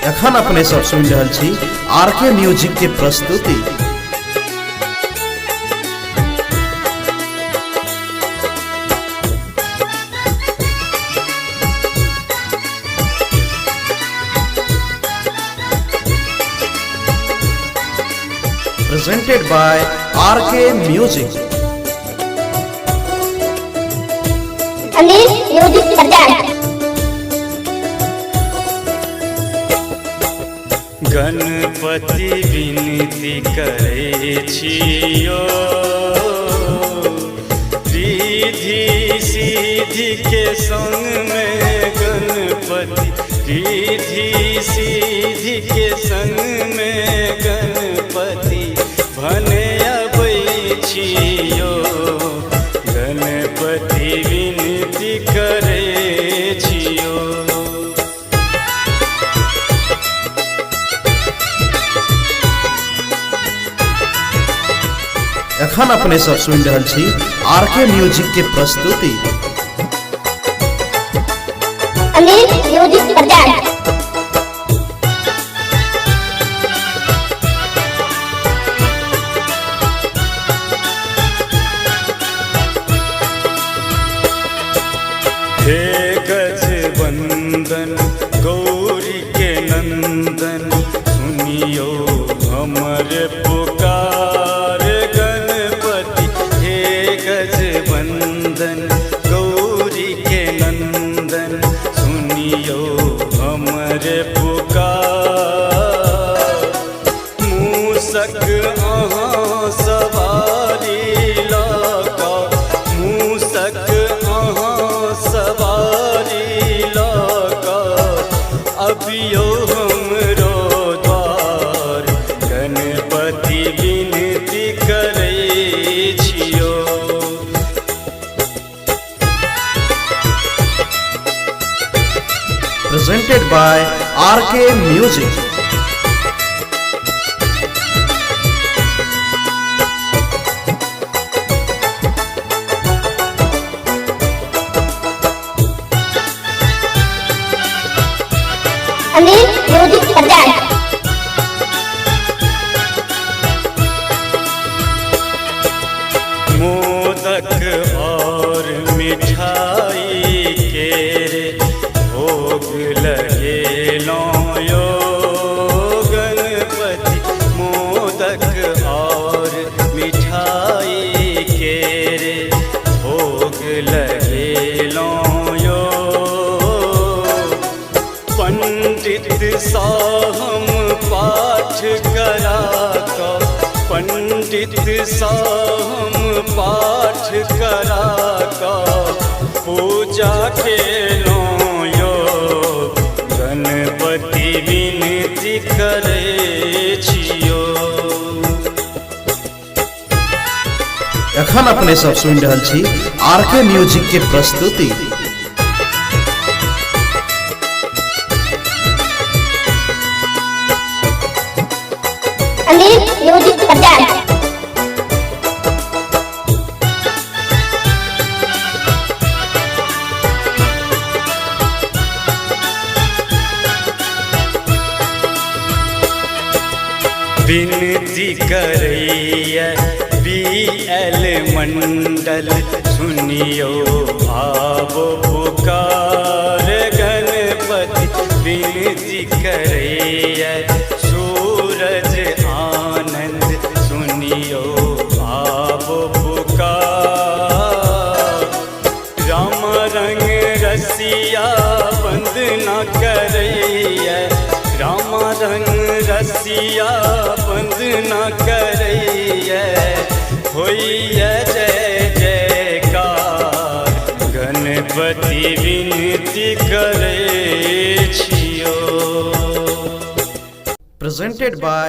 एखन अपने सब सुनि रहल छी आरके म्यूजिक के प्रस्तुति। Presented by RK Music. Anil music प्रदान। गणपति विनती करे छियो, रिद्धि सिद्धि के संग में गणपति, रिद्धि सिद्धि के संग में गणपति भने अबै छियो। गणपति विनती करे छियो। एखन अपने सब सुनि रहल छी आरके म्यूजिक के प्रस्तुति। अनिल म्यूजिक प्रदान। हे गजबंदन गौरी के नंदन, सुनियो हमर पुकार गणपति। हे गजबंदन गौरी के नंदन, सुनियो हमर पुकार। मूसक अहाँ सवारी लका, मूसक सवारी लका, अबियो हमरो द्वार। गणपति विनती करे छियो। Presented by RK Music. Anil music प्रदान। मोदक और मिठाई के भोग लगेलो यो गणपति। मोदक और मिठाई के भोग लगेलो यो। पंडित सा हम पाठ कराका, पंडित सा हम पाठ कराका, पूजा के लो यो। गणपति विनती करे छियो। एखन अपने सब सुनि रहल छी आरके म्यूजिक के प्रस्तुति। अनिल म्यूजिक प्रदान। विनती करैया BL मंडल, सुनियो आवो पुकार गणपति। विनती करैया सूरज आनंद, सुनियो आवो पुकार। राम रंग रसिया बंदना करैया, राम रंग रसिया बंदना करैया। होइए जय जयकार, गणपति विनती करे छियो। Presented by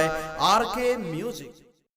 RK Music.